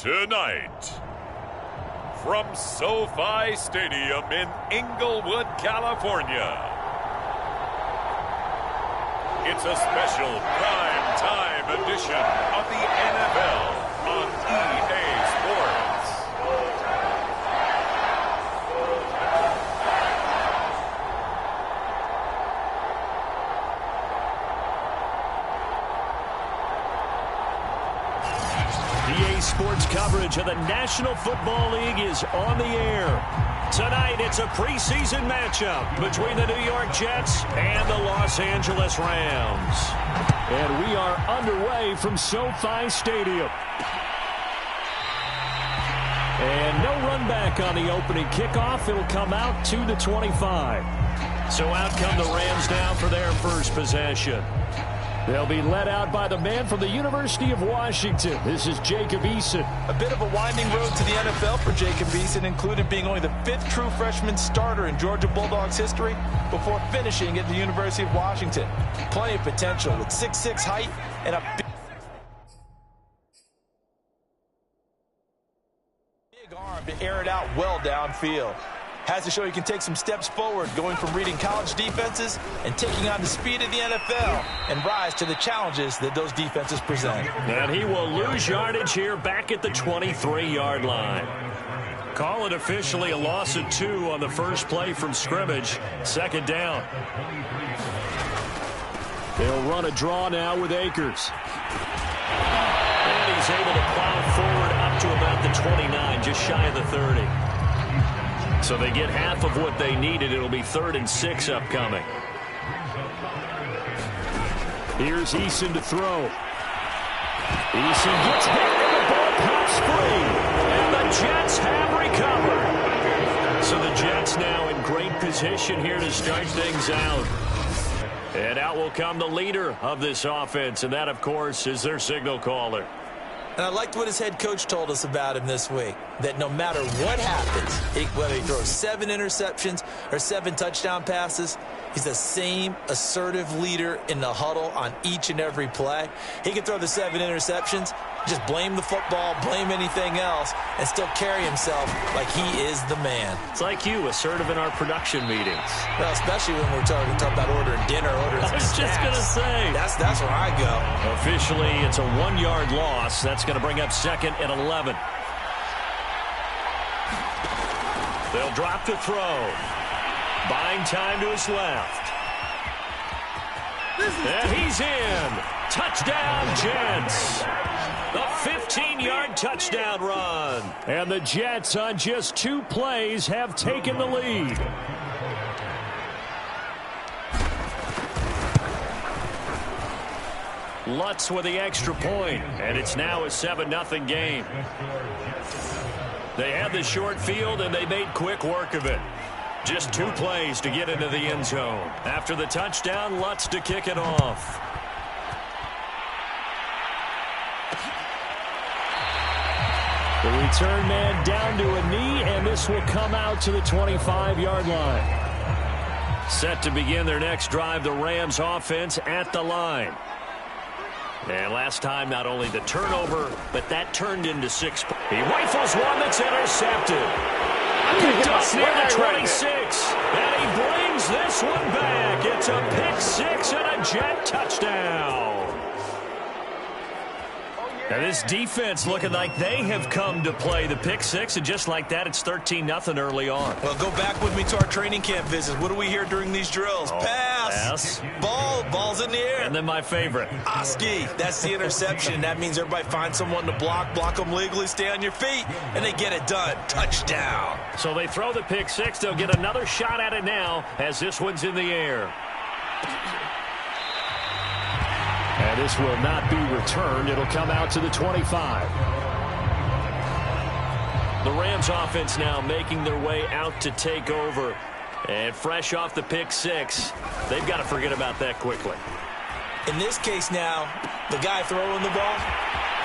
Tonight, from SoFi Stadium in Inglewood, California, it's a special prime time edition of the NFL on EA Sports. EA Sports coverage of the National Football League is on the air. Tonight, it's a preseason matchup between the New York Jets and the Los Angeles Rams. And we are underway from SoFi Stadium. And no run back on the opening kickoff. It'll come out to the 25. So out come the Rams now for their first possession. They'll be led out by the man from the University of Washington. This is Jacob Eason. A bit of a winding road to the NFL for Jacob Eason, including being only the 5th true freshman starter in Georgia Bulldogs history before finishing at the University of Washington. Plenty of potential with 6'6" height and a big arm to air it out well downfield. Has to show he can take some steps forward, going from reading college defenses and taking on the speed of the NFL and rise to the challenges that those defenses present. And he will lose yardage here back at the 23-yard line. Call it officially a loss of 2 on the first play from scrimmage. Second down. They'll run a draw now with Akers. And he's able to plow forward up to about the 29, just shy of the 30. So they get half of what they needed. It'll be 3rd and 6 upcoming. Here's Eason to throw. Eason gets hit and the ball pops free. And the Jets have recovered. So the Jets now in great position here to start things out. And out will come the leader of this offense. And that, of course, is their signal caller. And I liked what his head coach told us about him this week, that no matter what happens, whether he throws 7 interceptions or 7 touchdown passes, he's the same assertive leader in the huddle on each and every play. He can throw the 7 interceptions, just blame the football, blame anything else, and still carry himself like he is the man. It's like you, assertive in our production meetings. Well, especially when we're talking about ordering dinner, ordering I was snacks. just going to say. That's where I go. Officially, it's a 1-yard loss. That's going to bring up 2nd and 11. They'll drop the throw. Buying time to his left. And he's in. Touchdown, Jets. The 15-yard touchdown run. And the Jets on just 2 plays have taken the lead. Lutz with the extra point, and it's now a 7-0 game. They had the short field, and they made quick work of it. Just 2 plays to get into the end zone. After the touchdown, Lutz to kick it off. The return man down to a knee, and this will come out to the 25-yard line. Set to begin their next drive, the Rams offense at the line. And last time, not only the turnover, but that turned into 6. He rifles one that's intercepted. Picked up near the 26. And he brings this one back. It's a pick 6 and a Jet touchdown. Now this defense looking like they have come to play the pick 6, and just like that, it's 13-0 early on. Well, go back with me to our training camp visits. What do we hear during these drills? Pass. Ball's in the air. And then my favorite. Oski, that's the interception. That means everybody finds someone to block them legally, stay on your feet, and they get it done. Touchdown. So they throw the pick 6. They'll get another shot at it now as this one's in the air. And this will not be returned. It'll come out to the 25. The Rams offense now making their way out to take over. And fresh off the pick 6, they've got to forget about that quickly. In this case now, the guy throwing the ball,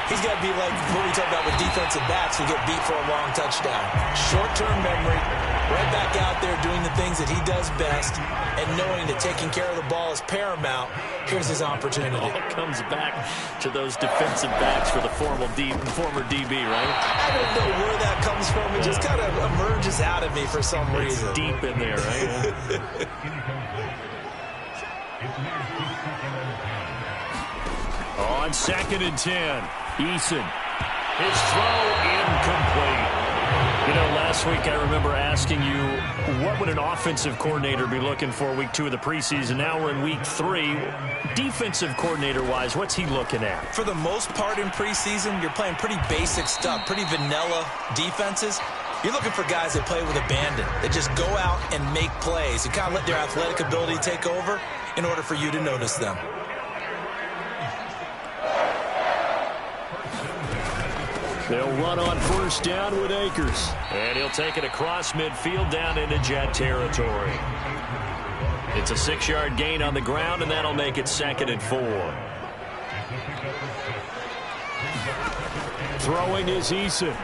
He's got to be like what we talk about with defensive backs who get beat for a long touchdown. Short-term memory, right back out there doing the things that he does best, and knowing that taking care of the ball is paramount. Here's his opportunity. It all comes back to those defensive backs for the former DB, right? I don't know where that comes from. It just kind of emerges out of me for some reason. It's deep in there, right? On 2nd and 10, Eason. His throw incomplete. You know, last week I remember asking you, what would an offensive coordinator be looking for week 2 of the preseason? Now we're in week 3. Defensive coordinator-wise, what's he looking at? For the most part in preseason, you're playing pretty basic stuff, pretty vanilla defenses. You're looking for guys that play with abandon, that just go out and make plays. You kind of let their athletic ability take over in order for you to notice them. They'll run on 1st down with Akers. And he'll take it across midfield down into Jet territory. It's a 6-yard gain on the ground, and that'll make it 2nd and 4. Throwing is Eason.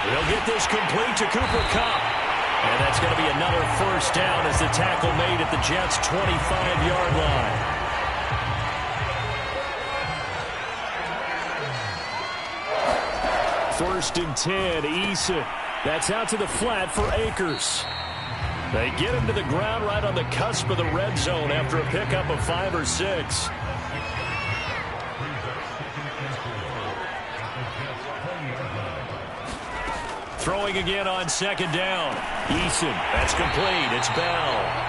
He'll get this complete to Cooper Kupp. And that's going to be another 1st down as the tackle made at the Jets' 25-yard line. 1st and 10, Eason. That's out to the flat for Akers. They get him to the ground right on the cusp of the red zone after a pickup of 5 or 6. Throwing again on 2nd down. Eason, that's complete. It's Bell.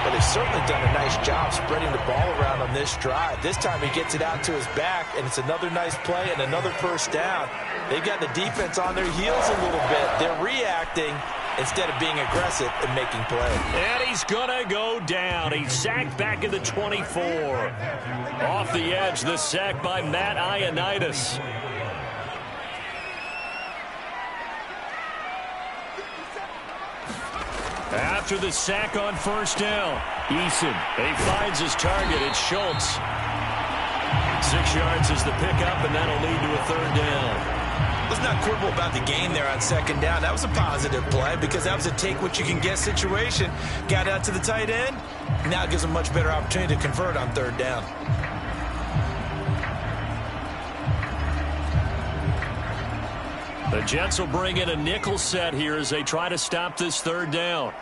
But they've certainly done a nice job spreading the ball around on this drive. This time he gets it out to his back, and it's another nice play and another 1st down. They've got the defense on their heels a little bit. They're reacting instead of being aggressive and making plays. And he's going to go down. He's sacked back at the 24. Off the edge, the sack by Matt Ioannidis. After the sack on 1st down, Eason, he finds his target. It's Schultz. 6 yards is the pickup, and that'll lead to a 3rd down. Let's not quibble about the gain there on 2nd down. That was a positive play because that was a take-what-you-can-get situation. Got out to the tight end. Now it gives him a much better opportunity to convert on 3rd down. The Jets will bring in a nickel set here as they try to stop this 3rd down.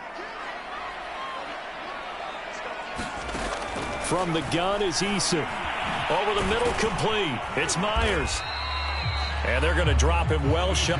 From the gun is Eason. Over the middle, complete. It's Myers. And they're going to drop him well shot.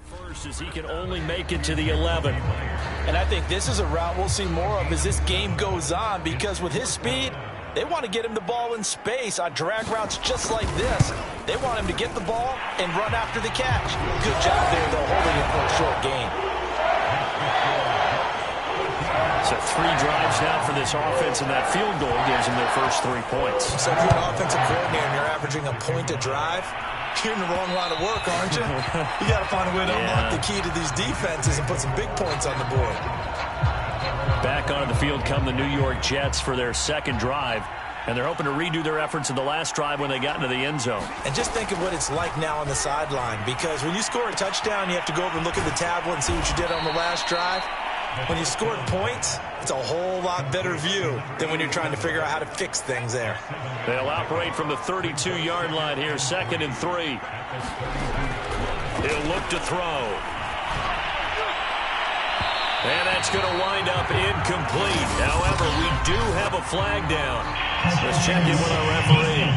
First, as he can only make it to the 11. And I think this is a route we'll see more of as this game goes on, because with his speed, they want to get him the ball in space on drag routes just like this. They want him to get the ball and run after the catch. Good job there, though, holding it for a short gain. So 3 drives now for this offense, and that field goal gives them their first 3 points. So if you're an offensive coordinator and you're averaging a point a drive, you're in the wrong line of work, aren't you? You got to find a way to unlock the key to these defenses and put some big points on the board. Back onto the field come the New York Jets for their 2nd drive, and they're hoping to redo their efforts in the last drive when they got into the end zone. And just think of what it's like now on the sideline, because when you score a touchdown, you have to go over and look at the tablet and see what you did on the last drive. When you scored points, it's a whole lot better view than when you're trying to figure out how to fix things there. They'll operate from the 32-yard line here, 2nd and 3. He'll look to throw. And that's going to wind up incomplete. However, we do have a flag down. Let's check in with our referee.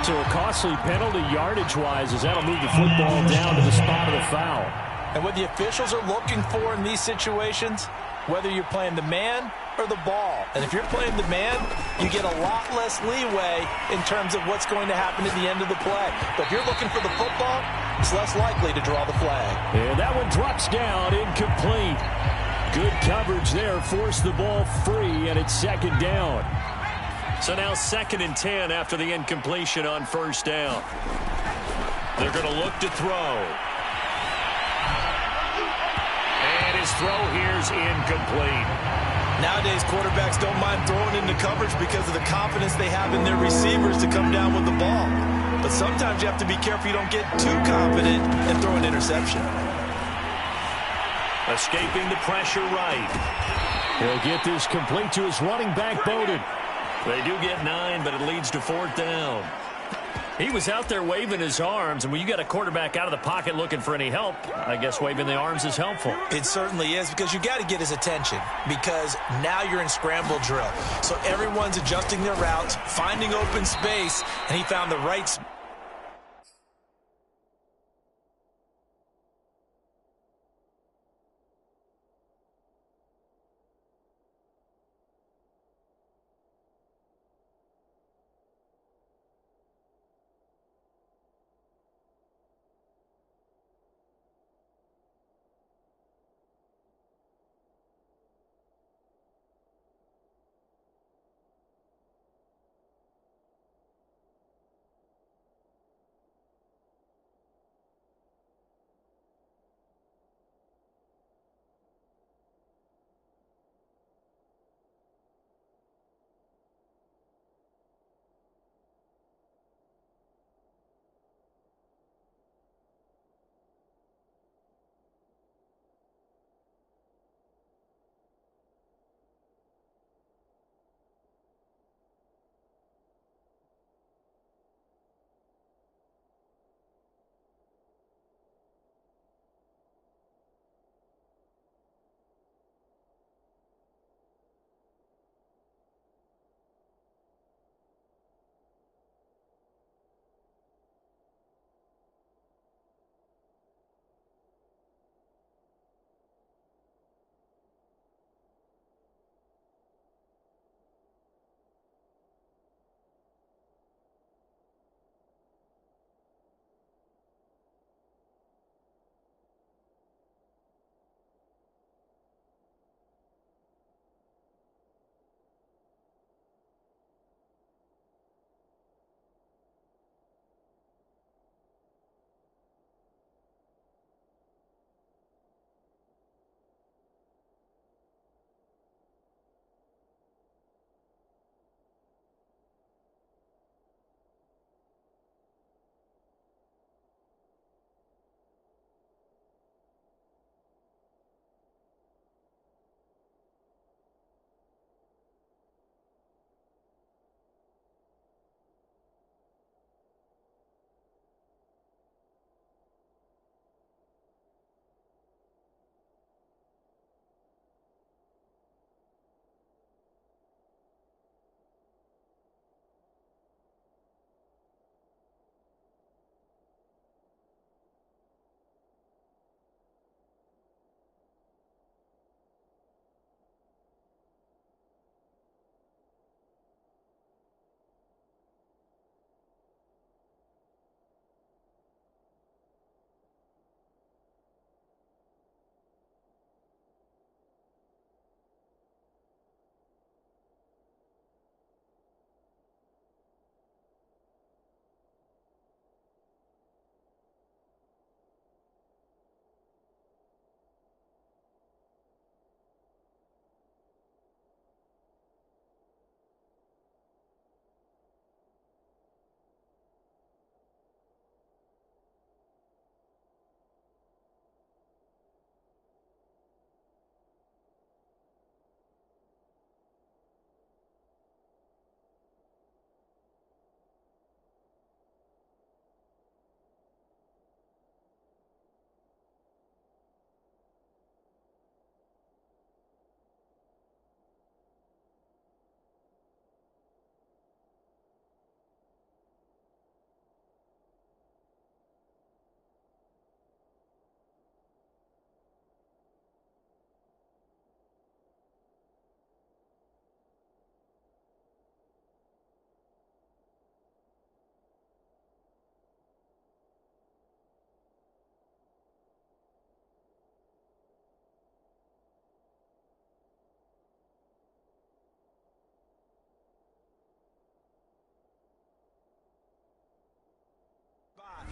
So a costly penalty yardage-wise, as that'll move the football down to the spot of the foul. And what the officials are looking for in these situations, whether you're playing the man or the ball. And if you're playing the man, you get a lot less leeway in terms of what's going to happen at the end of the play. But if you're looking for the football, it's less likely to draw the flag. And that one drops down, incomplete. Good coverage there, forced the ball free, and it's second down. So now 2nd and 10 after the incompletion on first down. They're going to look to throw. And his throw here's incomplete. Nowadays, quarterbacks don't mind throwing into coverage because of the confidence they have in their receivers to come down with the ball. But sometimes you have to be careful you don't get too confident and throw an interception. Escaping the pressure right. He'll get this complete to his running back, Bowden. They do get 9, but it leads to 4th down. He was out there waving his arms, and when you got a quarterback out of the pocket looking for any help, I guess waving the arms is helpful. It certainly is, because you got to get his attention, because now you're in scramble drill. So everyone's adjusting their routes, finding open space, and he found the right spot.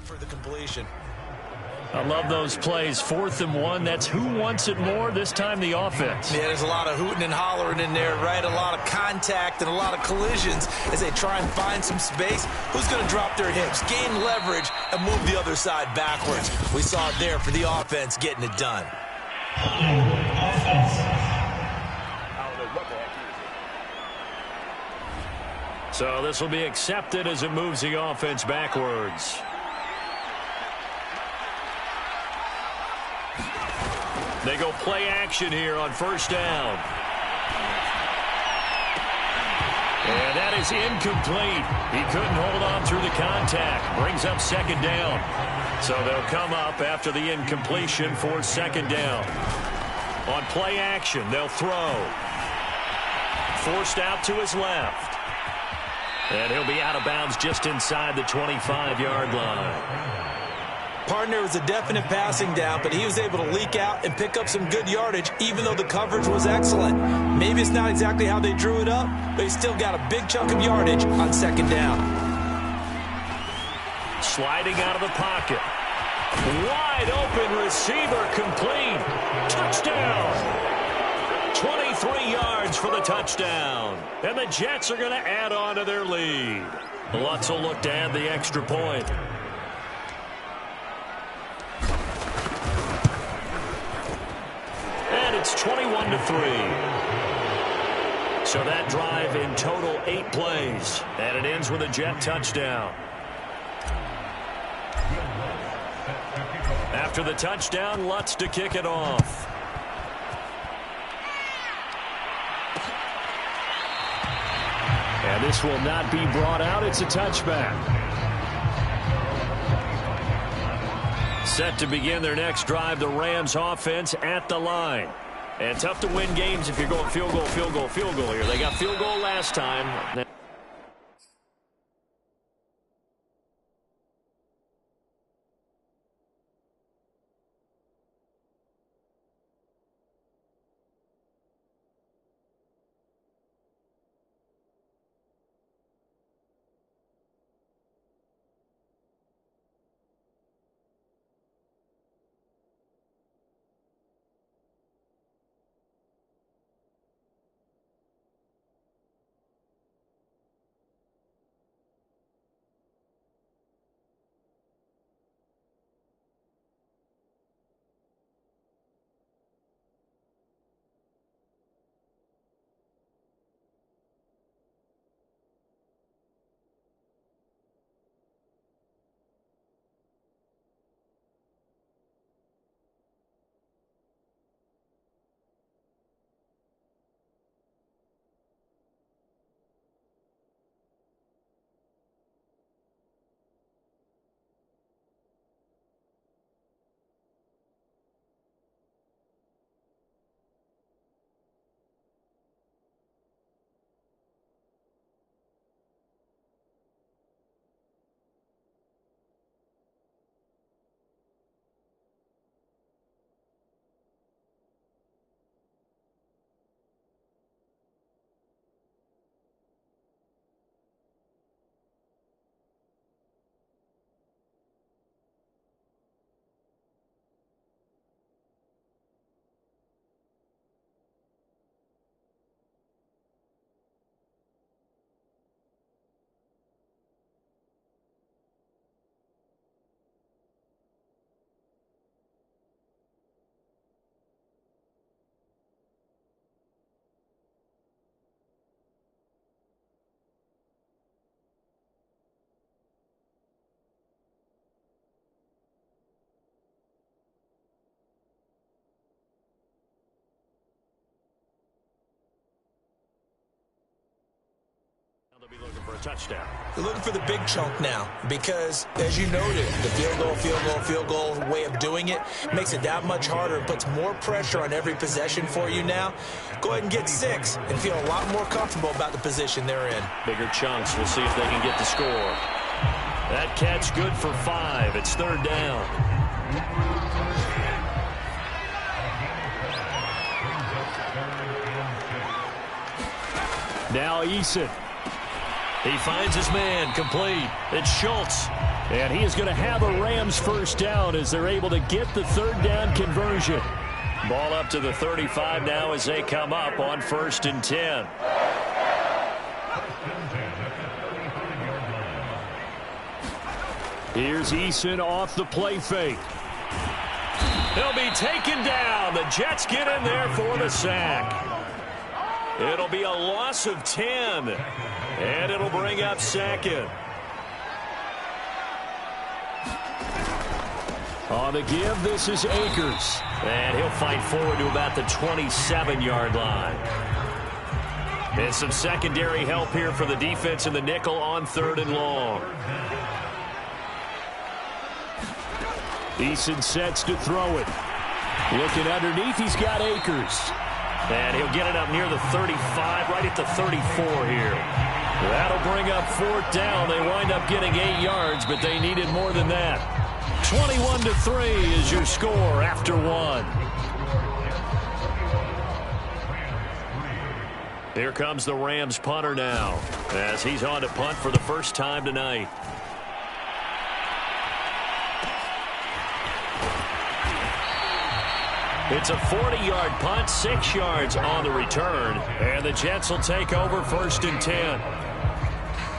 for the completion. I love those plays. 4th and 1. That's who wants it more. This time the offense. Yeah, there's a lot of hooting and hollering in there, right? A lot of contact and a lot of collisions as they try and find some space. Who's going to drop their hips, gain leverage, and move the other side backwards? We saw it there for the offense getting it done. So this will be accepted as it moves the offense backwards. They go play action here on 1st down. And that is incomplete. He couldn't hold on through the contact. Brings up 2nd down. So they'll come up after the incompletion for 2nd down. On play action, they'll throw. Forced out to his left. And he'll be out of bounds just inside the 25-yard line. Partner was a definite passing down, but he was able to leak out and pick up some good yardage, even though the coverage was excellent. Maybe it's not exactly how they drew it up, but he still got a big chunk of yardage on 2nd down. Sliding out of the pocket. Wide open receiver complete. Touchdown. 23 yards for the touchdown. And the Jets are going to add on to their lead. Lutz will look to add the extra point. And it's 21-3. So that drive in total 8 plays. And it ends with a Jet touchdown. After the touchdown, Lutz to kick it off. And this will not be brought out. It's a touchback. Set to begin their next drive, the Rams offense at the line. And tough to win games if you're going field goal, field goal, field goal here. They got field goal last time. They'll be looking for a touchdown. They're looking for the big chunk now because, as you noted, the field goal way of doing it makes it that much harder and puts more pressure on every possession for you now. Go ahead and get 6 and feel a lot more comfortable about the position they're in. Bigger chunks. We'll see if they can get the score. That catch good for 5. It's 3rd down. Now Eason. He finds his man complete. It's Schultz. And he is going to have a Rams first down as they're able to get the third down conversion. Ball up to the 35 now as they come up on 1st and 10. Here's Eason off the play fake. He'll be taken down. The Jets get in there for the sack. It'll be a loss of 10. And it'll bring up 2nd. On the give, this is Akers. And he'll fight forward to about the 27-yard line. And some secondary help here for the defense in the nickel on 3rd and long. Eason sets to throw it. Looking underneath, he's got Akers. And he'll get it up near the 35, right at the 34 here. That'll bring up 4th down. They wind up getting 8 yards, but they needed more than that. 21-3 is your score after 1. Here comes the Rams punter now, as he's on to punt for the first time tonight. It's a 40-yard punt, 6 yards on the return, and the Jets will take over 1st and 10.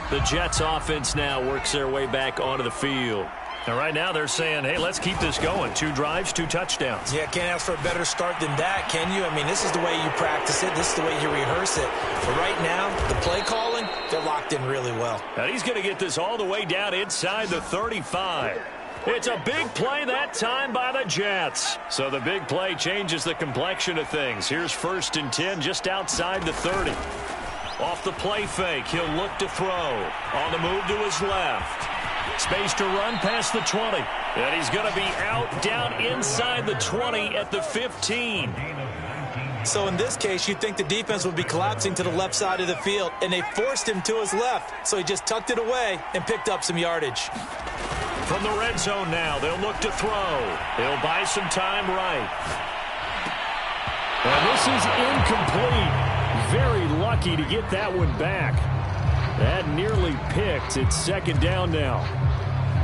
The Jets offense now works their way back onto the field. And right now they're saying, hey, let's keep this going. 2 drives, 2 touchdowns. Yeah, can't ask for a better start than that, can you? I mean, this is the way you practice it. This is the way you rehearse it. But right now, the play calling, they're locked in really well. And he's going to get this all the way down inside the 35. It's a big play that time by the Jets. So the big play changes the complexion of things. Here's 1st and 10 just outside the 30. Off the play fake, he'll look to throw. On the move to his left. Space to run past the 20. And he's going to be out down inside the 20 at the 15. So in this case, you'd think the defense would be collapsing to the left side of the field, and they forced him to his left. So he just tucked it away and picked up some yardage. From the red zone now, they'll look to throw. He'll buy some time right. And this is incomplete. Very lucky to get that one back. That nearly picked. It's 2nd down now.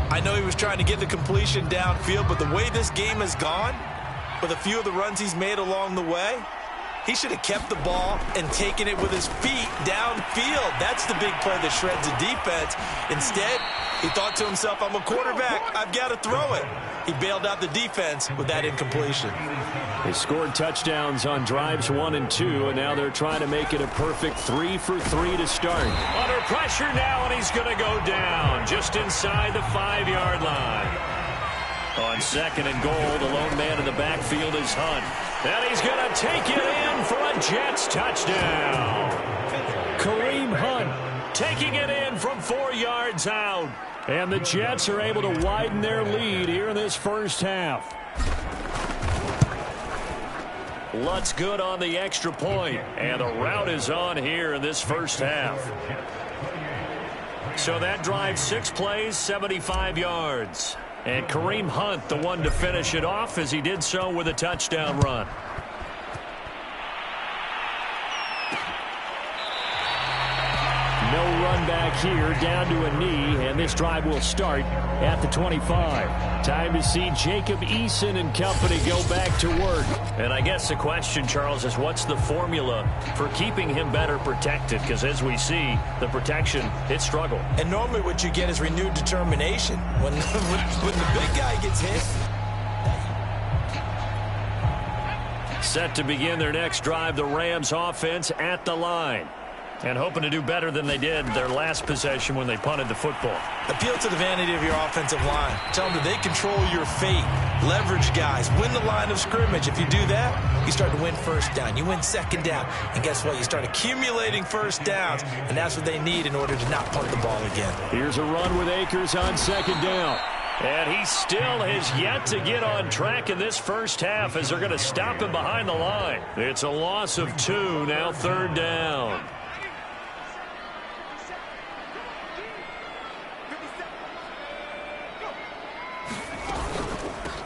I know he was trying to get the completion downfield, but the way this game has gone, with a few of the runs he's made along the way, he should have kept the ball and taken it with his feet downfield. That's the big play that shreds a defense. Instead, he thought to himself, I'm a quarterback. I've got to throw it. He bailed out the defense with that incompletion. They scored touchdowns on drives 1 and 2, and now they're trying to make it a perfect 3 for 3 to start. Under pressure now, and he's going to go down just inside the 5-yard line. On 2nd and goal, the lone man in the backfield is Hunt. And he's going to take it in for a Jets touchdown. Kareem Hunt taking it in from 4 yards out. And the Jets are able to widen their lead here in this first half. Lutz good on the extra point, and the route is on here in this first half. So that drives 6 plays, 75 yards. And Kareem Hunt, the one to finish it off, as he did so with a touchdown run. No run back here, down to a knee, and this drive will start at the 25. Time to see Jacob Eason and company go back to work. And I guess the question, Charles, is what's the formula for keeping him better protected? Because as we see, the protection, it struggled. And normally what you get is renewed determination. When the big guy gets hit. Set to begin their next drive, the Rams offense at the line. And hoping to do better than they did their last possession when they punted the football. Appeal to the vanity of your offensive line. Tell them that they control your fate. Leverage guys. Win the line of scrimmage. If you do that, you start to win first down. You win 2nd down. And guess what? You start accumulating first downs. And that's what they need in order to not punt the ball again. Here's a run with Akers on 2nd down. And he still has yet to get on track in this first half as they're going to stop him behind the line. It's a loss of 2, now 3rd down.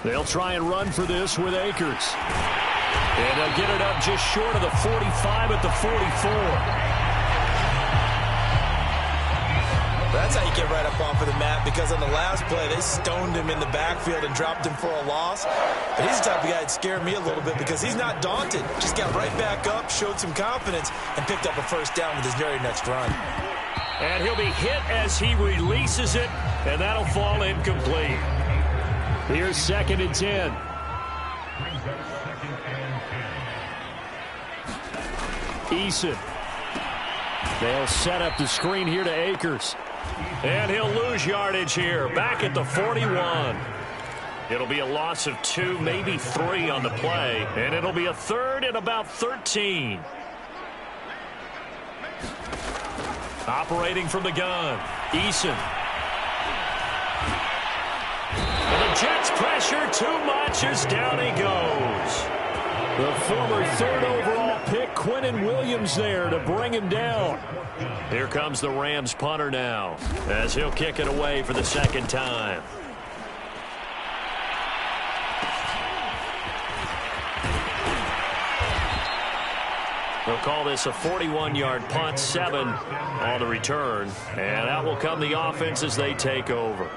They'll try and run for this with Akers. And they'll get it up just short of the 45 at the 44. That's how you get right up off of the mat, because on the last play, they stoned him in the backfield and dropped him for a loss. But he's the type of guy that scared me a little bit because he's not daunted. Just got right back up, showed some confidence, and picked up a first down with his very next run. And he'll be hit as he releases it, and that'll fall incomplete. Here's 2nd and 10. Eason. They'll set up the screen here to Akers. And he'll lose yardage here, back at the 41. It'll be a loss of 2, maybe 3 on the play, and it'll be a 3rd and about 13. Operating from the gun, Eason. And the Jets pressure too much as down he goes. The former 3rd overall pick, Quinnen Williams, there to bring him down. Here comes the Rams punter now, as he'll kick it away for the 2nd time. They'll call this a 41-yard punt, 7 on the return. And out will come the offense as they take over.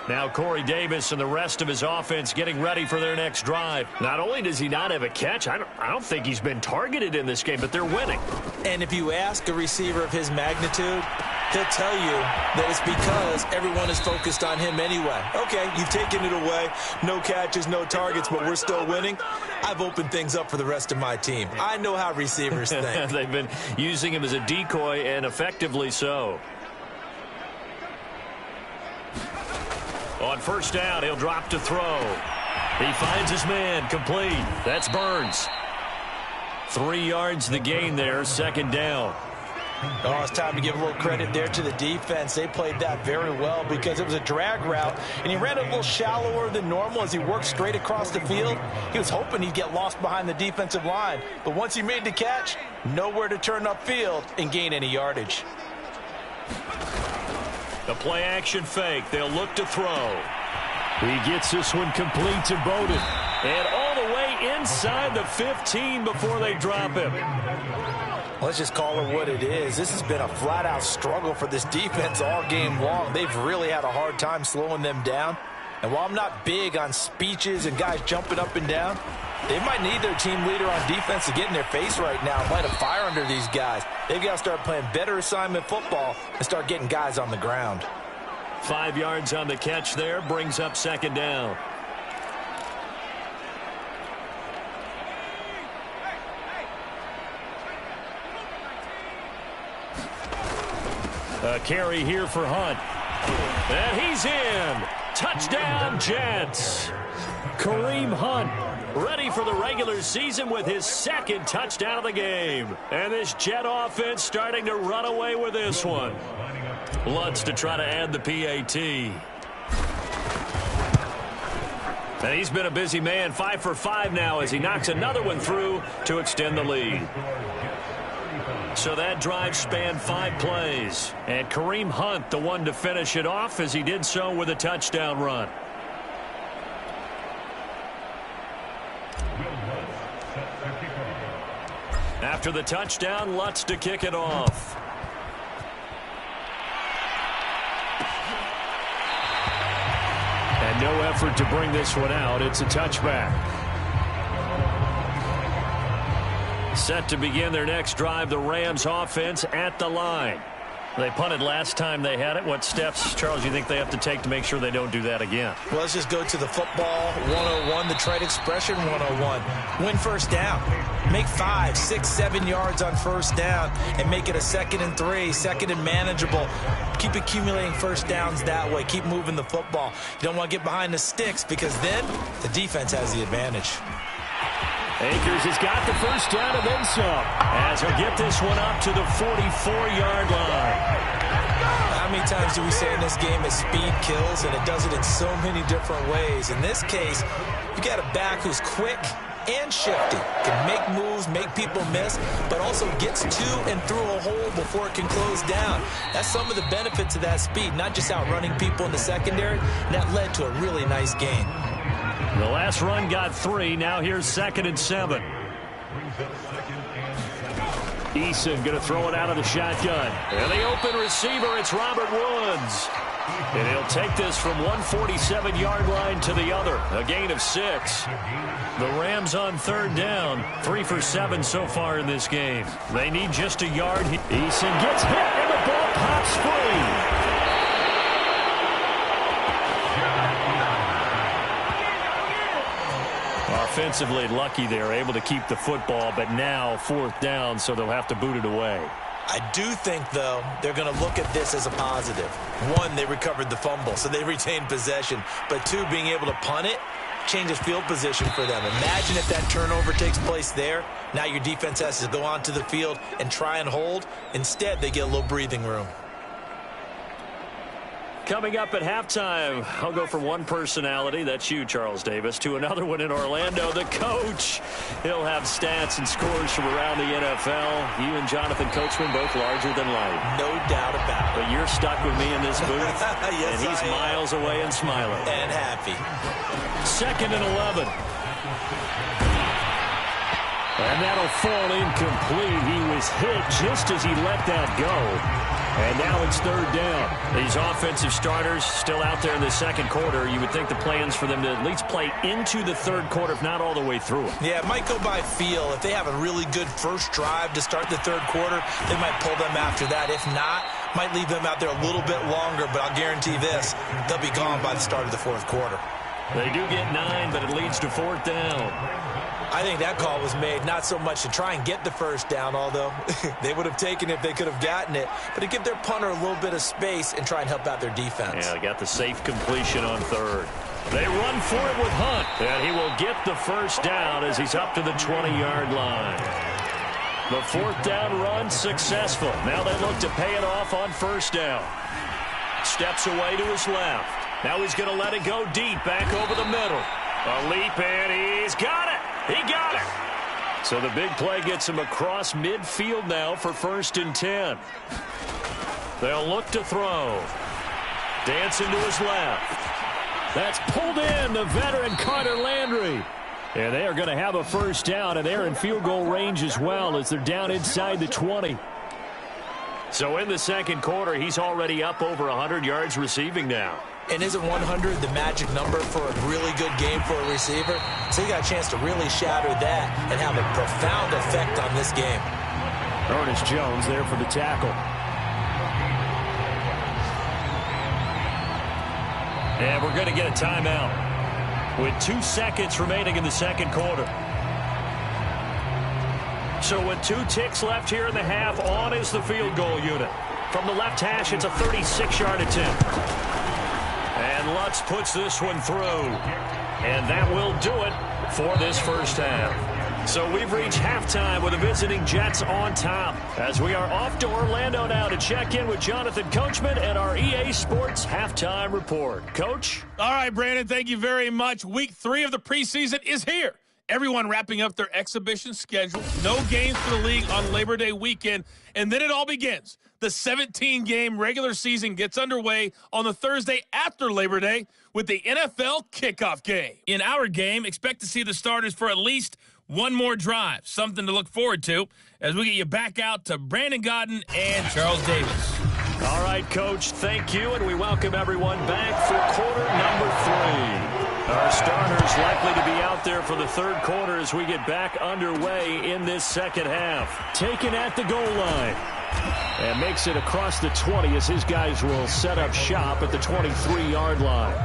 Now Corey Davis and the rest of his offense getting ready for their next drive. Not only does he not have a catch, I don't think he's been targeted in this game, but they're winning. And if you ask a receiver of his magnitude, he'll tell you that it's because everyone is focused on him anyway. Okay, you've taken it away. No catches, no targets, but we're still winning. I've opened things up for the rest of my team. I know how receivers think. They've been using him as a decoy, and effectively so. On 1st down, he'll drop to throw. He finds his man, complete. That's Burns. 3 yards the gain there, 2nd down. Oh, it's time to give a little credit there to the defense. They played that very well because it was a drag route, and he ran it a little shallower than normal as he worked straight across the field. He was hoping he'd get lost behind the defensive line, but once he made the catch, nowhere to turn upfield and gain any yardage. The play-action fake. They'll look to throw. He gets this one complete to Bowden. And all the way inside the 15 before they drop him. Let's just call it what it is. This has been a flat-out struggle for this defense all game long. They've really had a hard time slowing them down. And while I'm not big on speeches and guys jumping up and down, they might need their team leader on defense to get in their face right now and light a fire under these guys. They've got to start playing better assignment football and start getting guys on the ground. 5 yards on the catch there, brings up 2nd down. A carry here for Hunt. And he's in. Touchdown, Jets. Kareem Hunt ready for the regular season with his 2nd touchdown of the game. And this Jet offense starting to run away with this one. Lutz to try to add the PAT. And he's been a busy man, 5 for 5 now as he knocks another one through to extend the lead. So that drive spanned 5 plays. And Kareem Hunt, the one to finish it off, as he did so with a touchdown run. After the touchdown, Lutz to kick it off. And no effort to bring this one out. It's a touchback. Set to begin their next drive, the Rams offense at the line. They punted last time they had it. What steps, Charles, you think they have to take to make sure they don't do that again? Well, let's just go to the football 101, the trade expression 101. Win first down. Make 5, 6, 7 yards on first down and make it a 2nd and 3, 2nd and manageable. Keep accumulating first downs that way. Keep moving the football. You don't want to get behind the sticks because then the defense has the advantage. Akers has got the first down and then some, as he'll get this one up to the 44-yard line. How many times do we say in this game that speed kills, and it does it in so many different ways? In this case, you got a back who's quick and shifty, can make moves, make people miss, but also gets to and through a hole before it can close down. That's some of the benefits of that speed, not just outrunning people in the secondary. And that led to a really nice game. The last run got 3. Now here's 2nd and 7. Eason going to throw it out of the shotgun. And the open receiver, it's Robert Woods. And he'll take this from 147-yard line to the other. A gain of 6. The Rams on third down. 3 for 7 so far in this game. They need just a yard. Eason gets hit, and the ball pops free. Offensively lucky they're able to keep the football, but now 4th down, so they'll have to boot it away. I do think, though, they're going to look at this as a positive. 1, they recovered the fumble, so they retained possession. But 2, being able to punt it changes field position for them. Imagine if that turnover takes place there. Now your defense has to go onto the field and try and hold. Instead, they get a little breathing room. Coming up at halftime, I'll go from one personality, that's you, Charles Davis, to another one in Orlando, the coach. He'll have stats and scores from around the NFL. You and Jonathan Coachman both larger than life. No doubt about it. But you're stuck with me in this booth, yes, and he's miles away and smiling. And happy. 2nd and 11. And that'll fall incomplete. He was hit just as he let that go. And now it's 3rd down. These offensive starters still out there in the 2nd quarter. You would think the plans for them to at least play into the 3rd quarter, if not all the way through it. Yeah, it might go by feel. If they have a really good first drive to start the 3rd quarter, they might pull them after that. If not, might leave them out there a little bit longer. But I'll guarantee this, they'll be gone by the start of the 4th quarter. They do get 9, but it leads to 4th down. I think that call was made not so much to try and get the first down, although they would have taken it if they could have gotten it, but to give their punter a little bit of space and try and help out their defense. Yeah, they got the safe completion on 3rd. They run for it with Hunt, and he will get the first down as he's up to the 20-yard line. The 4th down run successful. Now they look to pay it off on 1st down. Steps away to his left. Now he's going to let it go deep, back over the middle. A leap, and he's got it. He got it. So the big play gets him across midfield now for 1st and 10. They'll look to throw. Dancing to his left. That's pulled in, the veteran Carter Landry. And they are going to have a first down, and they're in field goal range as well as they're down inside the 20. So in the 2nd quarter, he's already up over 100 yards receiving now. And isn't 100 the magic number for a really good game for a receiver? So he got a chance to really shatter that and have a profound effect on this game. Ernest Jones there for the tackle. And we're going to get a timeout with 2 seconds remaining in the 2nd quarter. So with 2 ticks left here in the half, on is the field goal unit. From the left hash, it's a 36-yard attempt. And Lutz puts this one through. And that will do it for this first half. So we've reached halftime with the visiting Jets on top, as we are off to Orlando now to check in with Jonathan Coachman and our EA Sports halftime report. Coach? All right, Brandon, thank you very much. Week 3 of the preseason is here. Everyone wrapping up their exhibition schedule. No games for the league on Labor Day weekend. And then it all begins. The 17-game regular season gets underway on the Thursday after Labor Day with the NFL kickoff game. In our game, expect to see the starters for at least one more drive. Something to look forward to as we get you back out to Brandon Godden and Charles Davis. All right, Coach, thank you, and we welcome everyone back for quarter number 3. Our starters likely to be out there for the 3rd quarter as we get back underway in this 2nd half. Taken at the goal line. And makes it across the 20 as his guys will set up shop at the 23-yard line.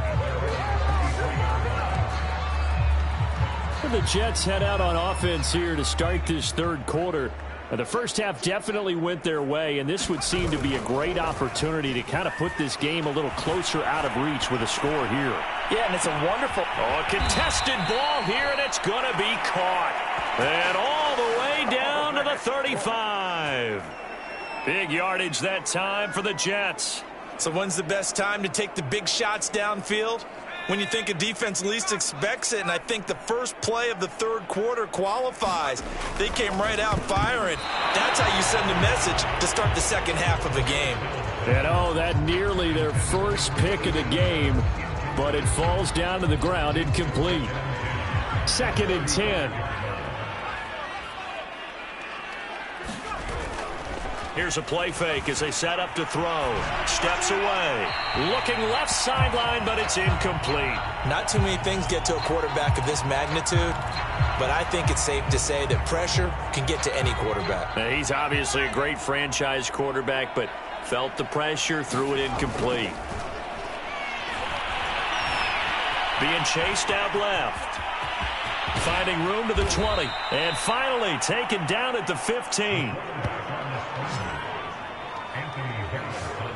The Jets head out on offense here to start this 3rd quarter. The first half definitely went their way, and this would seem to be a great opportunity to kind of put this game a little closer out of reach with a score here. Yeah, and it's a wonderful... a contested ball here, and it's going to be caught. And all the way down to the 35. Big yardage that time for the Jets. So when's the best time to take the big shots downfield? When you think a defense least expects it, and I think the first play of the 3rd quarter qualifies. They came right out firing. That's how you send a message to start the 2nd half of a game. And that nearly their first pick of the game, but it falls down to the ground incomplete. 2nd and 10. Here's a play fake as they set up to throw. Steps away. Looking left sideline, but it's incomplete. Not too many things get to a quarterback of this magnitude, but I think it's safe to say that pressure can get to any quarterback. Now, he's obviously a great franchise quarterback, but felt the pressure, threw it incomplete. Being chased out left. Finding room to the 20. And finally taken down at the 15.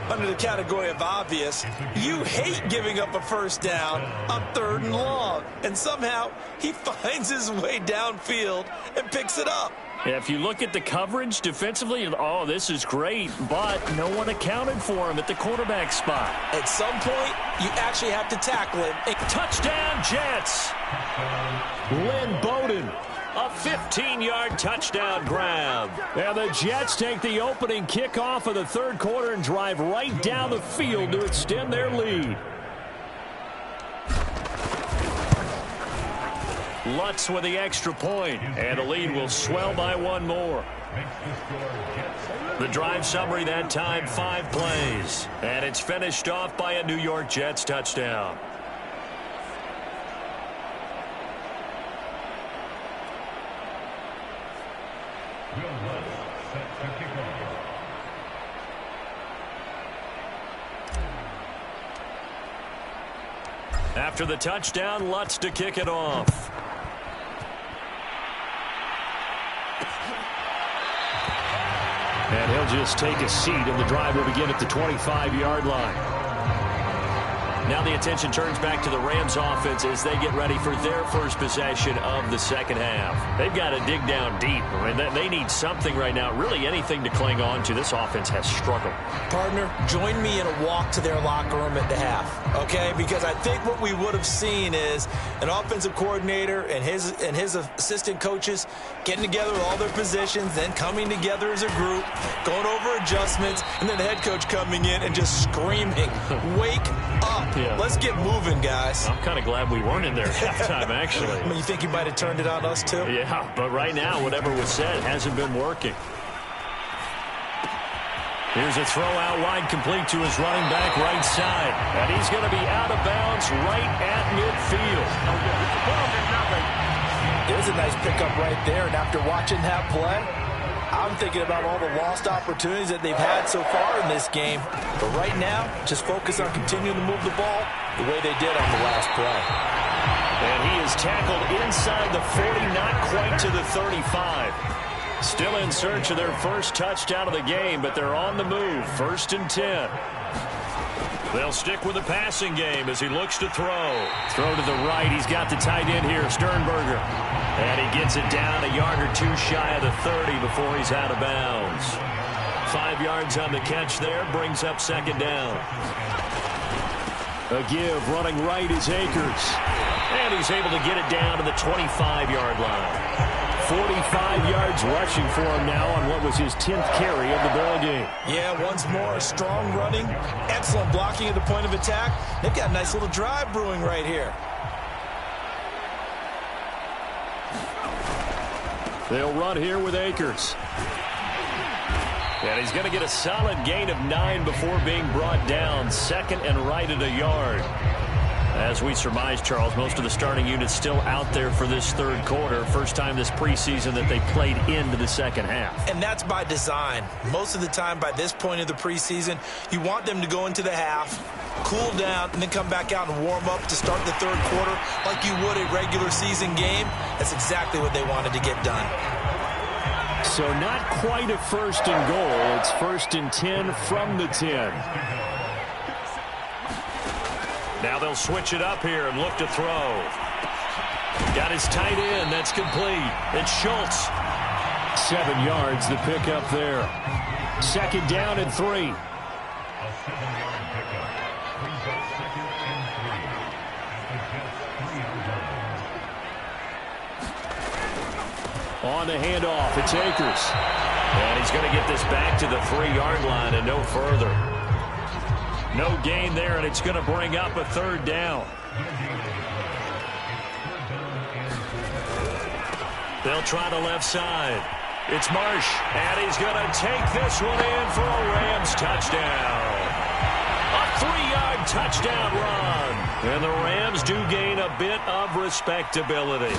Under the category of obvious, you hate giving up a first down on 3rd and long. And somehow he finds his way downfield and picks it up. Yeah, if you look at the coverage defensively, oh, this is great, but no one accounted for him at the quarterback spot. At some point, you actually have to tackle him. Touchdown, Jets. Lynn Bowden, a 15-yard touchdown grab. And the Jets take the opening kickoff of the 3rd quarter and drive right down the field to extend their lead. Lutz with the extra point, and the lead will swell by 1 more. The drive summary that time, 5 plays, and it's finished off by a New York Jets touchdown. After the touchdown, Lutz to kick it off. And he'll just take a seat, and the drive will begin at the 25-yard line. Now the attention turns back to the Rams offense as they get ready for their first possession of the second half. They've got to dig down deep. I mean, they need something right now, really anything to cling on to. This offense has struggled. Partner, join me in a walk to their locker room at the half, okay? Because I think what we would have seen is an offensive coordinator and his assistant coaches getting together with all their positions, then coming together as a group, going over adjustments, and then the head coach coming in and just screaming, "Wake up." Yeah. Let's get moving, guys. I'm kind of glad we weren't in there at halftime, actually. I mean, you think you might have turned it on us, too? Yeah, but right now, whatever was said hasn't been working. Here's a throw out wide, complete to his running back right side. And he's going to be out of bounds right at midfield. There's a nice pickup right there, and after watching that play, I'm thinking about all the lost opportunities that they've had so far in this game. But right now, just focus on continuing to move the ball the way they did on the last play. And he is tackled inside the 40, not quite to the 35. Still in search of their first touchdown of the game, but they're on the move. 1st and 10. They'll stick with the passing game as he looks to throw. Throw to the right. He's got the tight end here, Sternberger. And he gets it down a yard or 2 shy of the 30 before he's out of bounds. 5 yards on the catch there, brings up 2nd down. A give, running right is Akers. And he's able to get it down to the 25-yard line. 45 yards rushing for him now on what was his 10th carry of the ball game. Yeah, once more, strong running, excellent blocking at the point of attack. They've got a nice little drive brewing right here. They'll run here with Akers. And he's going to get a solid gain of 9 before being brought down. 2nd and right at a yard. As we surmise, Charles, most of the starting units still out there for this 3rd quarter. First time this preseason that they played into the second half. And that's by design. Most of the time by this point of the preseason, you want them to go into the half, cool down, and then come back out and warm up to start the 3rd quarter like you would a regular season game. That's exactly what they wanted to get done. So not quite a 1st and goal. It's 1st and 10 from the 10. Now they'll switch it up here and look to throw. Got his tight end. That's complete. It's Schultz. 7 yards, the pickup there. 2nd down and 3. A 7-yard pickup. Brings up 2nd and 3. At the Jets' 3-yard line. On the handoff, it's Akers. And he's going to get this back to the 3-yard line and no further. No gain there, and it's going to bring up a 3rd down. They'll try the left side. It's Marsh, and he's going to take this one in for a Rams touchdown. A 3-yard touchdown run. And the Rams do gain a bit of respectability.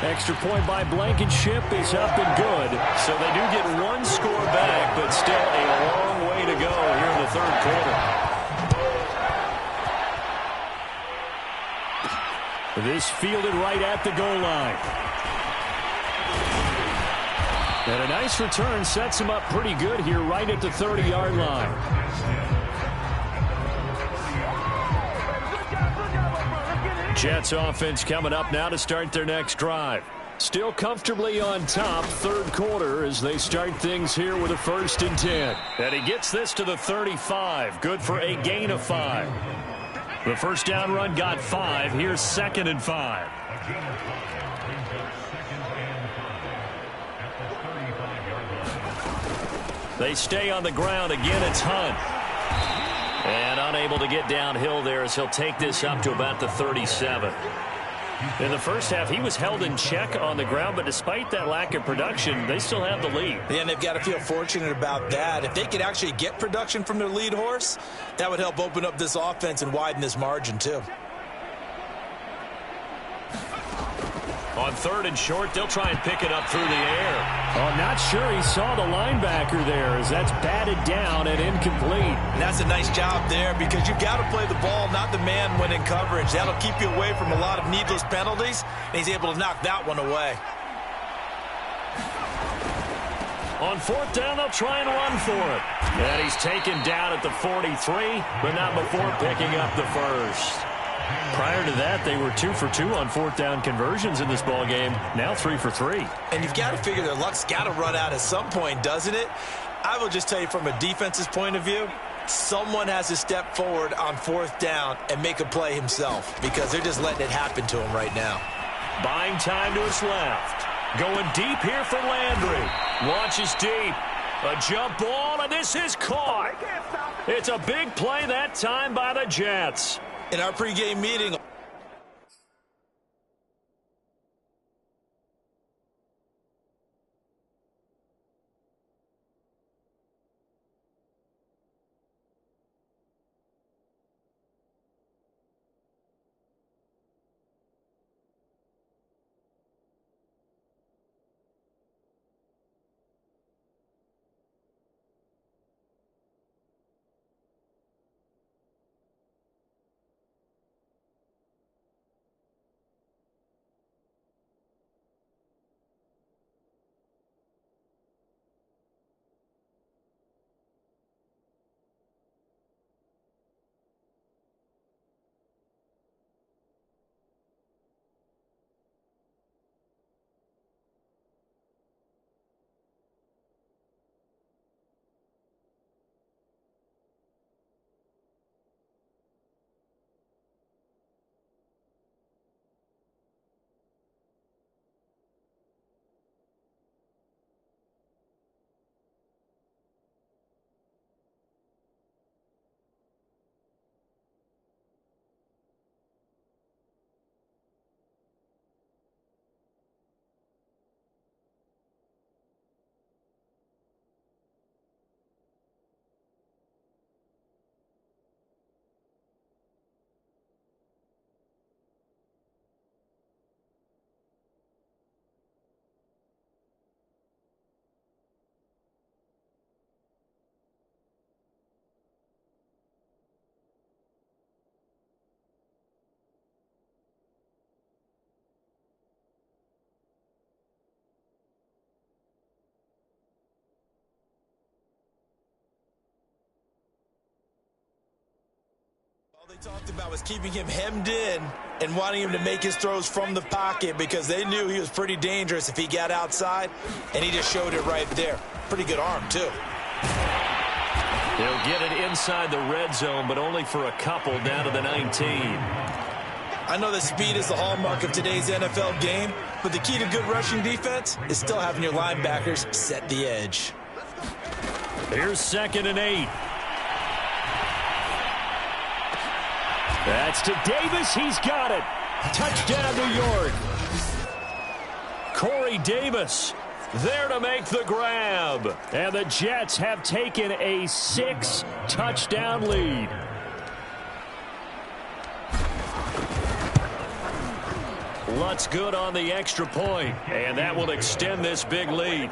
Extra point by Blankenship is up and good. So they do get one score back, but still a long way to go here in the third quarter. This fielded right at the goal line. And a nice return sets him up pretty good here right at the 30-yard line. Jets offense coming up now to start their next drive. Still comfortably on top, third quarter, as they start things here with a 1st and 10. And he gets this to the 35. Good for a gain of 5. The first down run got 5. Here's 2nd and 5. They stay on the ground. Again, it's Hunt. And unable to get downhill there as he'll take this up to about the 37. In the first half, he was held in check on the ground, but despite that lack of production, they still have the lead. Yeah, and they've got to feel fortunate about that. If they could actually get production from their lead horse, that would help open up this offense and widen this margin, too. On 3rd and short, they'll try and pick it up through the air. Oh, I'm not sure he saw the linebacker there as that's batted down and incomplete. And that's a nice job there because you've got to play the ball, not the man when in coverage. That'll keep you away from a lot of needless penalties, and he's able to knock that one away. On 4th down, they'll try and run for it. And he's taken down at the 43, but not before picking up the first. Prior to that, they were 2 for 2 on 4th down conversions in this ball game. Now 3 for 3. And you've got to figure their luck's got to run out at some point, doesn't it? I will just tell you from a defense's point of view, someone has to step forward on 4th down and make a play himself because they're just letting it happen to him right now. Buying time to his left. Going deep here for Landry. Launches deep. A jump ball, and this is caught. It's a big play that time by the Jets. In our pregame meeting, all they talked about was keeping him hemmed in and wanting him to make his throws from the pocket because they knew he was pretty dangerous if he got outside, and he just showed it right there. Pretty good arm, too. They'll get it inside the red zone, but only for a couple down to the 19. I know that speed is the hallmark of today's NFL game, but the key to good rushing defense is still having your linebackers set the edge. Here's 2nd and 8. That's to Davis. He's got it. Touchdown, New York. Corey Davis there to make the grab. And the Jets have taken a 6-touchdown lead. Lutz good on the extra point, and that will extend this big lead.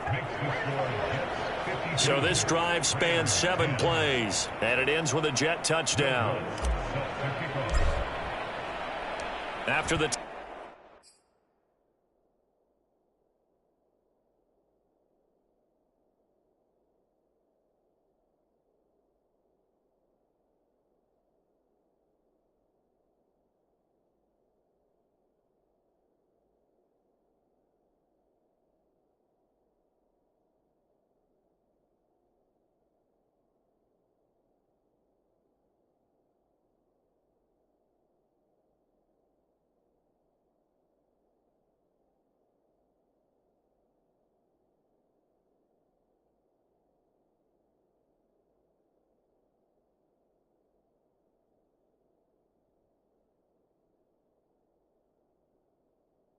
So this drive spans 7 plays, and it ends with a Jet touchdown. After the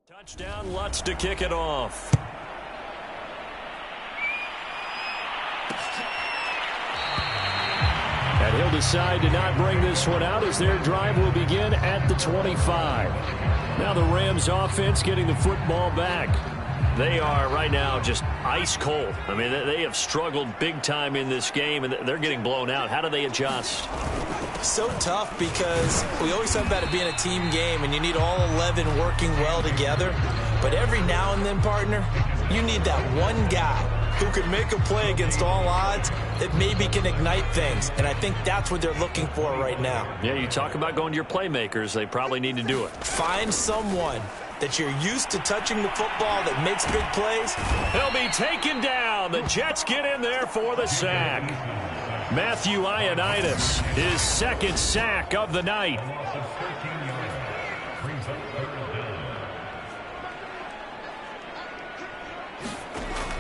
touchdown, Lutz to kick it off. And he'll decide to not bring this one out as their drive will begin at the 25. Now the Rams offense getting the football back. They are right now just ice cold. I mean, they have struggled big time in this game, and they're getting blown out. How do they adjust? So tough because we always talk about it being a team game, and you need all 11 working well together. But every now and then, partner, you need that one guy who can make a play against all odds that maybe can ignite things. And I think that's what they're looking for right now. Yeah, you talk about going to your playmakers. They probably need to do it. Find someone that you're used to touching the football that makes big plays. He'll be taken down. The Jets get in there for the sack. Matthew Ioannidis, his second sack of the night.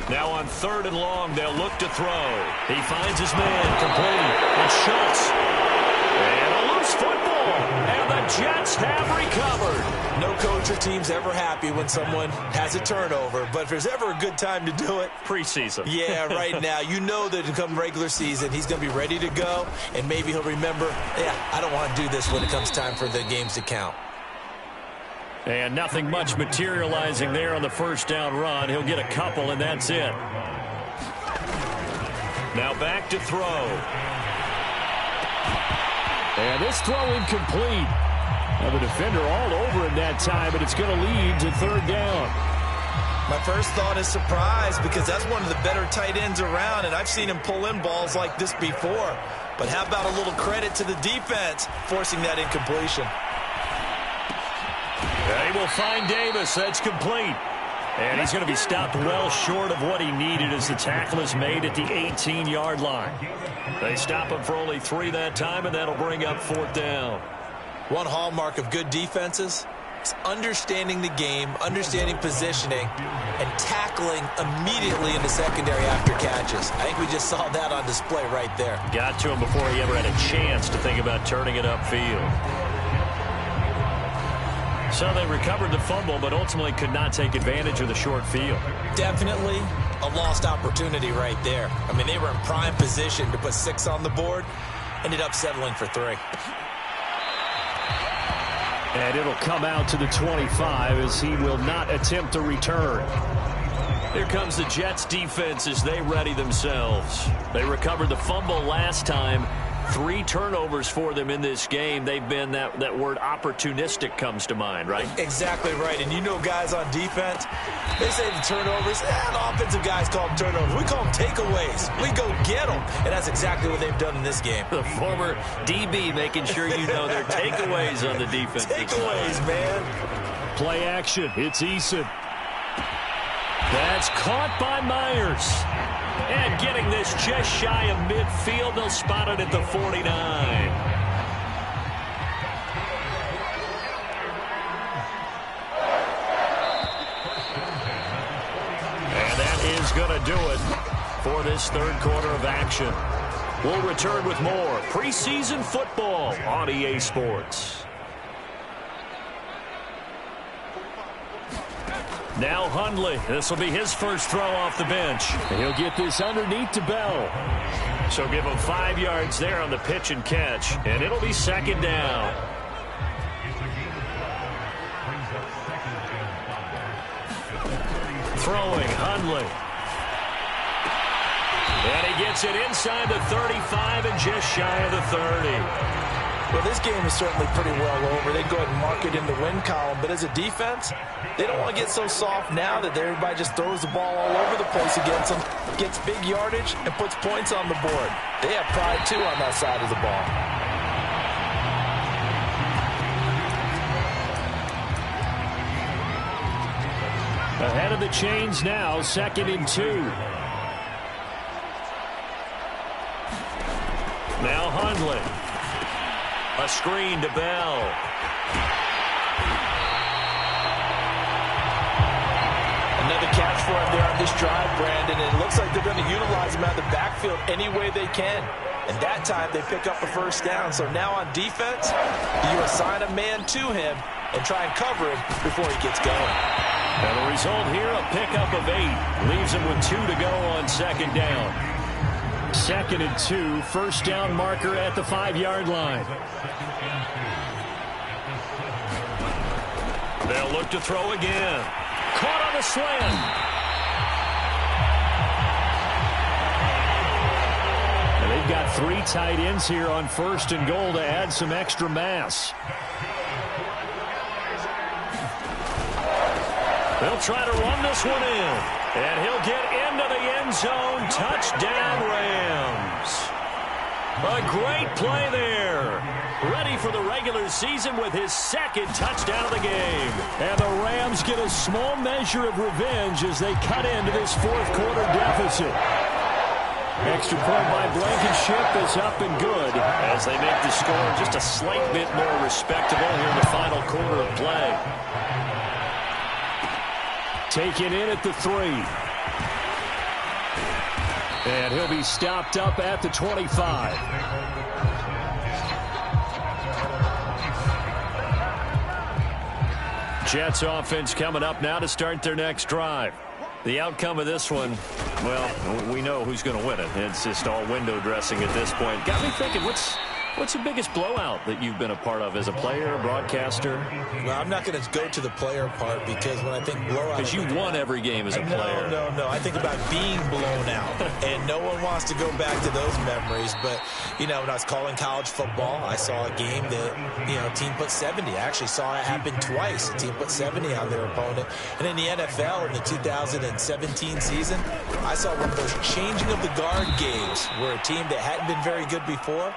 Now on 3rd and long, they'll look to throw. He finds his man, complete. It's Schultz. And a loose football. And the Jets have recovered. No coach or team's ever happy when someone has a turnover, but if there's ever a good time to do it, preseason. Yeah, right now. You know that come regular season, he's going to be ready to go, and maybe he'll remember, yeah, I don't want to do this when it comes time for the games to count. And nothing much materializing there on the first down run. He'll get a couple, and that's it. Now back to throw. And this throw incomplete. Now the defender all over him that time, but it's going to lead to 3rd down. My first thought is surprise because that's one of the better tight ends around, and I've seen him pull in balls like this before. But how about a little credit to the defense forcing that incompletion? They will find Davis. That's complete. And he's going to be stopped well short of what he needed as the tackle is made at the 18-yard line. They stop him for only 3 that time, and that'll bring up 4th down. One hallmark of good defenses is understanding the game, understanding positioning, and tackling immediately in the secondary after catches. I think we just saw that on display right there. Got to him before he ever had a chance to think about turning it upfield. So they recovered the fumble, but ultimately could not take advantage of the short field. Definitely a lost opportunity right there. I mean, they were in prime position to put 6 on the board, ended up settling for 3. And it'll come out to the 25 as he will not attempt to return. Here comes the Jets defense as they ready themselves. They recovered the fumble last time. 3 turnovers for them in this game. They've been, that word opportunistic comes to mind, right? Exactly right. And you know guys on defense, they say the turnovers, the offensive guys call them turnovers. We call them takeaways. We go get them. And that's exactly what they've done in this game. The former DB making sure you know their takeaways on the defense. Takeaways, man. Play action. It's Eason. That's caught by Myers. And getting this just shy of midfield, they'll spot it at the 49. And that is going to do it for this 3rd quarter of action. We'll return with more preseason football on EA Sports. Now Hundley. This will be his first throw off the bench. He'll get this underneath to Bell. So give him 5 yards there on the pitch and catch, and it'll be second down. Throwing Hundley. And he gets it inside the 35 and just shy of the 30. Well, this game is certainly pretty well over. They go ahead and mark it in the win column. But as a defense, they don't want to get so soft now that everybody just throws the ball all over the place against them, gets big yardage, and puts points on the board. They have pride, too, on that side of the ball. Ahead of the chains now, 2nd and 2. Now Hundley. A screen to Bell. Another catch for him there on this drive, Brandon. And it looks like they're going to utilize him out of the backfield any way they can. And that time they pick up a first down. So now on defense, you assign a man to him and try and cover him before he gets going. And the result here, a pickup of 8. Leaves him with 2 to go on second down. 2nd and 2, first down marker at the 5-yard line. They'll look to throw again. Caught on the slant. And they've got 3 tight ends here on 1st and goal to add some extra mass. They'll try to run this one in. And he'll get into the end zone. Touchdown, Rams. A great play there. Ready for the regular season with his 2nd touchdown of the game. And the Rams get a small measure of revenge as they cut into this 4th quarter deficit. Extra point by Blankenship is up and good as they make the score just a slight bit more respectable here in the final quarter of play. Taken in at the 3. And he'll be stopped up at the 25. Jets offense coming up now to start their next drive. The outcome of this one, well, we know who's going to win it. It's just all window dressing at this point. Got me thinking, what's the biggest blowout that you've been a part of as a player, broadcaster? Well, I'm not going to go to the player part because when I think blowout... Because you won every game as a player. No. I think about being blown out. And no one wants to go back to those memories. But, when I was calling college football, I saw a game that, a team put 70. I actually saw it happen twice. A team put 70 on their opponent. And in the NFL, in the 2017 season, I saw one of those changing of the guard games where a team that hadn't been very good before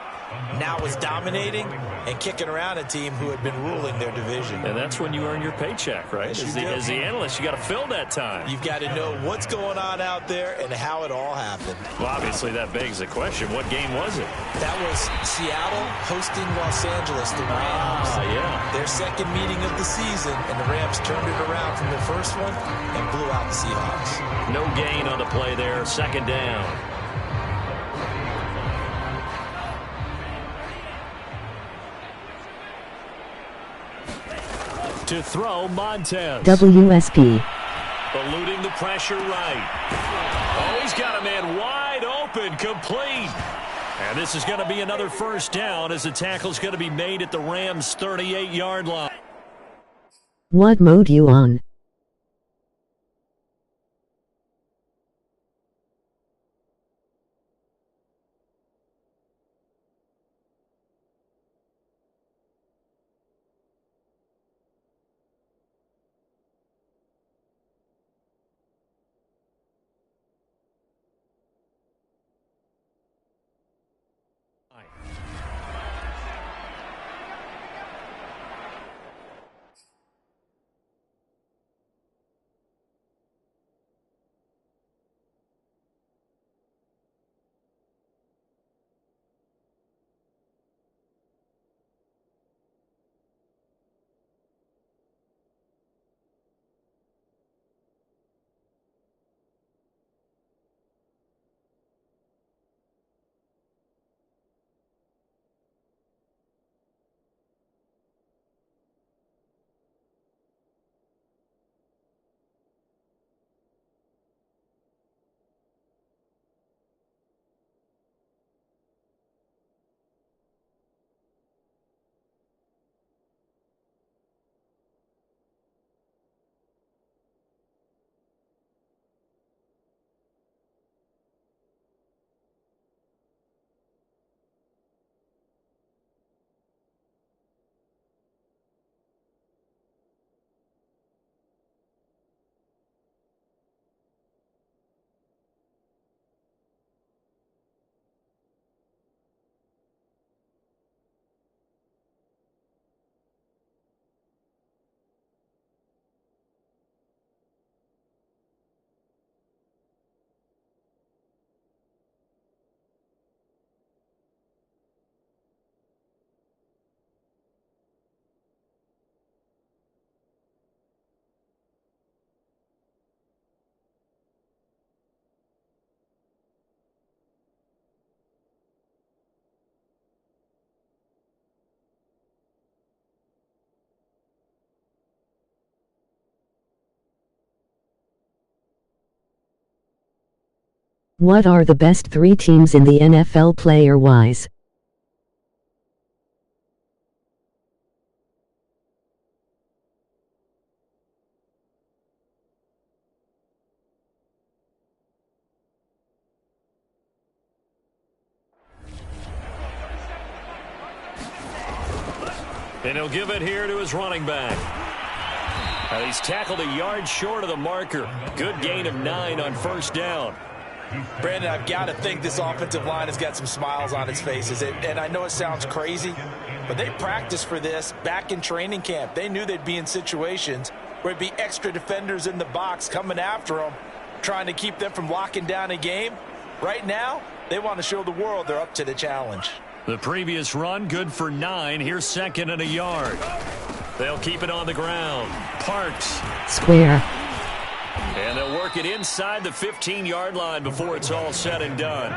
now was dominating and kicking around a team who had been ruling their division. And that's when you earn your paycheck, right? Yes, as the analyst, you got to fill that time. You've got to know what's going on out there and how it all happened. Well, obviously that begs the question, what game was it? That was Seattle hosting Los Angeles, the Rams. Yeah. Their 2nd meeting of the season, and the Rams turned it around from their first one and blew out the Seahawks. No gain on the play there, 2nd down. To throw, Montez. WSP. Eluding the pressure right. Oh, he's got a man wide open, complete. And this is going to be another first down as the tackle's going to be made at the Rams' 38-yard line. What mode you on? What are the best 3 teams in the NFL player-wise? And he'll give it here to his running back. He's tackled a yard short of the marker. Good gain of 9 on first down. Brandon, I've got to think this offensive line has got some smiles on its faces. And I know it sounds crazy, but they practiced for this back in training camp. They knew they'd be in situations where it'd be extra defenders in the box coming after them, trying to keep them from locking down a game. Right now, they want to show the world they're up to the challenge. The previous run, good for 9. Here's 2nd and a yard. They'll keep it on the ground. Parks. Square. And they'll work it inside the 15-yard line before it's all said and done.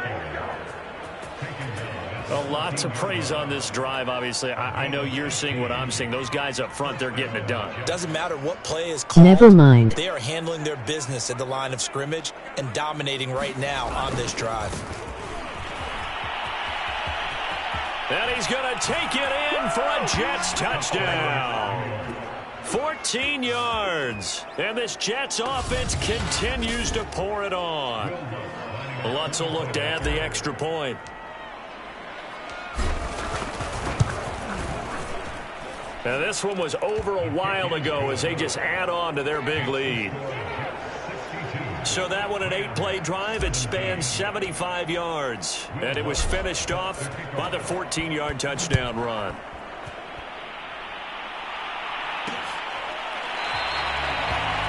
A lot to praise on this drive, obviously. I know you're seeing what I'm seeing. Those guys up front, they're getting it done. Doesn't matter what play is called. Never mind. They are handling their business at the line of scrimmage and dominating right now on this drive. And he's going to take it in for a Jets touchdown. 14 yards. And this Jets offense continues to pour it on. Lutz will look to add the extra point. Now this one was over a while ago as they just add on to their big lead. So that one, an 8-play drive, it spans 75 yards. And it was finished off by the 14-yard touchdown run.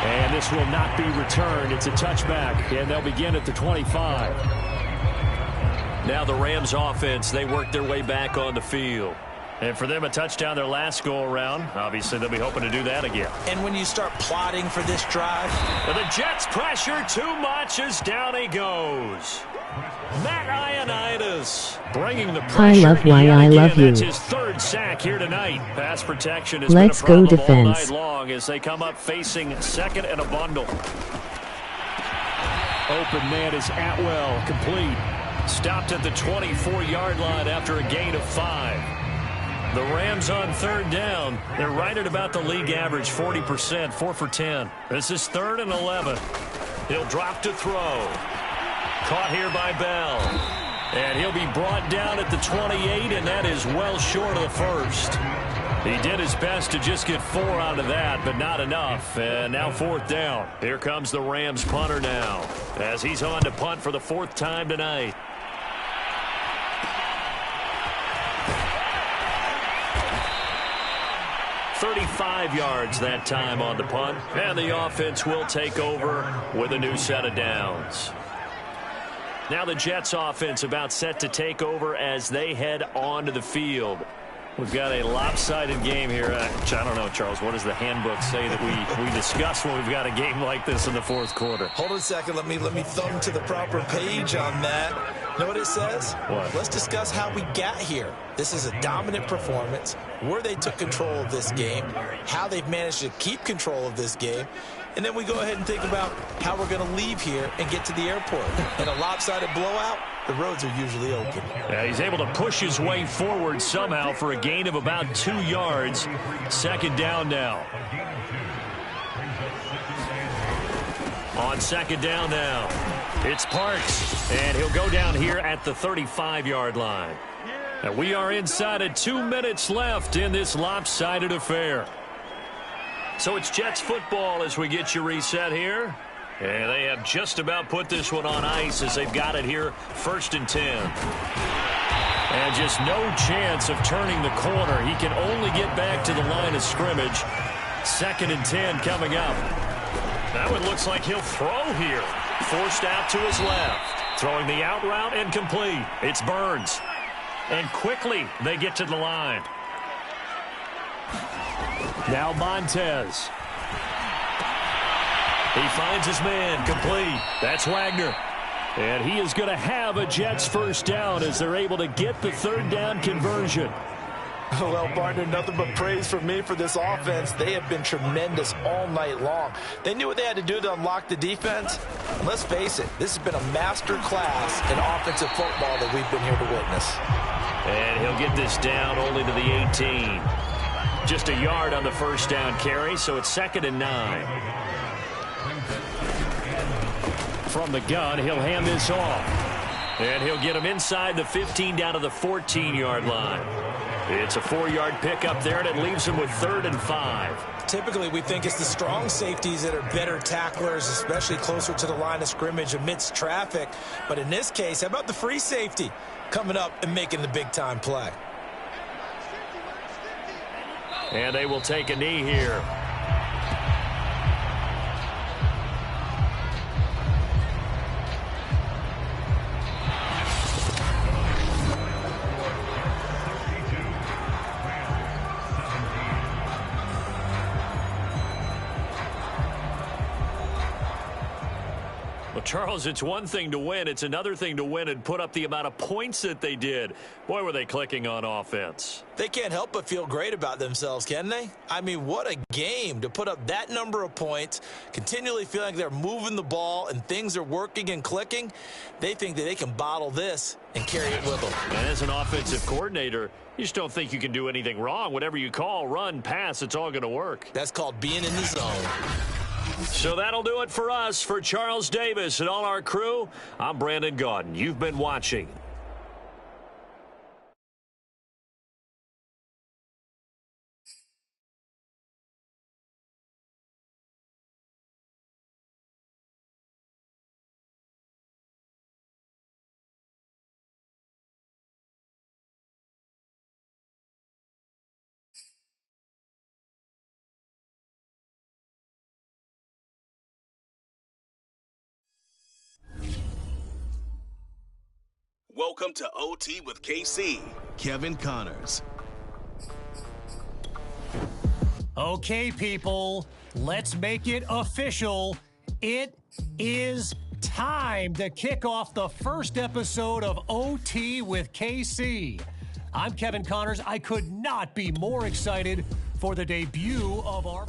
And this will not be returned. It's a touchback, and they'll begin at the 25. Now the Rams offense, they work their way back on the field. And for them, a touchdown their last go-around. Obviously, they'll be hoping to do that again. And when you start plotting for this drive, but the Jets pressure too much as down he goes. Matt Ioannidis bringing the pressure. I love why I love you. That's his 3rd sack here tonight. Pass protection has Let's been a go problem all night defense. long as they come up facing 2nd and a bundle. Open man is Atwell, complete. Stopped at the 24-yard line after a gain of 5. The Rams on 3rd down. They're right at about the league average, 40%, 4 for 10. This is 3rd and 11. He'll drop to throw. Caught here by Bell. And he'll be brought down at the 28, and that is well short of the 1st. He did his best to just get 4 out of that, but not enough. And now 4th down. Here comes the Rams punter now as he's on to punt for the 4th time tonight. .35 yards that time on the punt. And the offense will take over with a new set of downs. Now the Jets offense about set to take over as they head onto the field. We've got a lopsided game here. I don't know, Charles, what does the handbook say that we discuss when we've got a game like this in the 4th quarter? hold on a second. Let me thumb to the proper page on that. Know what it says? What? Let's discuss how we got here. This is a dominant performance, where they took control of this game, how they've managed to keep control of this game, and then we go ahead and think about how we're going to leave here and get to the airport. In a lopsided blowout, the roads are usually open. Yeah, he's able to push his way forward somehow for a gain of about 2 yards. 2nd down now. On 2nd down now, it's Parks, and he'll go down here at the 35-yard line. And we are inside of 2 minutes left in this lopsided affair. So it's Jets football as we get you reset here. And they have just about put this one on ice as they've got it here, 1st and 10. And just no chance of turning the corner. He can only get back to the line of scrimmage. 2nd and 10 coming up. That one looks like he'll throw here. Forced out to his left. Throwing the out route and complete. It's Burns. And quickly they get to the line. Now Montez. He finds his man, complete. That's Wagner. And he is going to have a Jets 1st down as they're able to get the 3rd down conversion. Well, partner, nothing but praise from me for this offense. They have been tremendous all night long. They knew what they had to do to unlock the defense, Let's face it, this has been a master class in offensive football that we've been here to witness. And he'll get this down only to the 18. Just a yard on the first down carry, so it's 2nd and 9. From the gun, he'll hand this off. And he'll get him inside the 15 down to the 14-yard line. It's a 4-yard pickup there, and it leaves him with 3rd and 5. Typically, we think it's the strong safeties that are better tacklers, especially closer to the line of scrimmage amidst traffic. But in this case, how about the free safety coming up and making the big-time play? And they will take a knee here. Well, Charles, it's one thing to win. It's another thing to win and put up the amount of points that they did. Boy, were they clicking on offense. They can't help but feel great about themselves, can they? I mean, what a game to put up that number of points, continually feeling like they're moving the ball and things are working and clicking. They think that they can bottle this and carry it with them. And as an offensive coordinator, you just don't think you can do anything wrong. Whatever you call, run, pass, it's all going to work. That's called being in the zone. So that'll do it for us. For Charles Davis and all our crew, I'm Brandon Gaudin. You've been watching. Welcome to OT with KC, Kevin Connors. Okay, people, let's make it official. It is time to kick off the first episode of OT with KC. I'm Kevin Connors. I could not be more excited for the debut of our...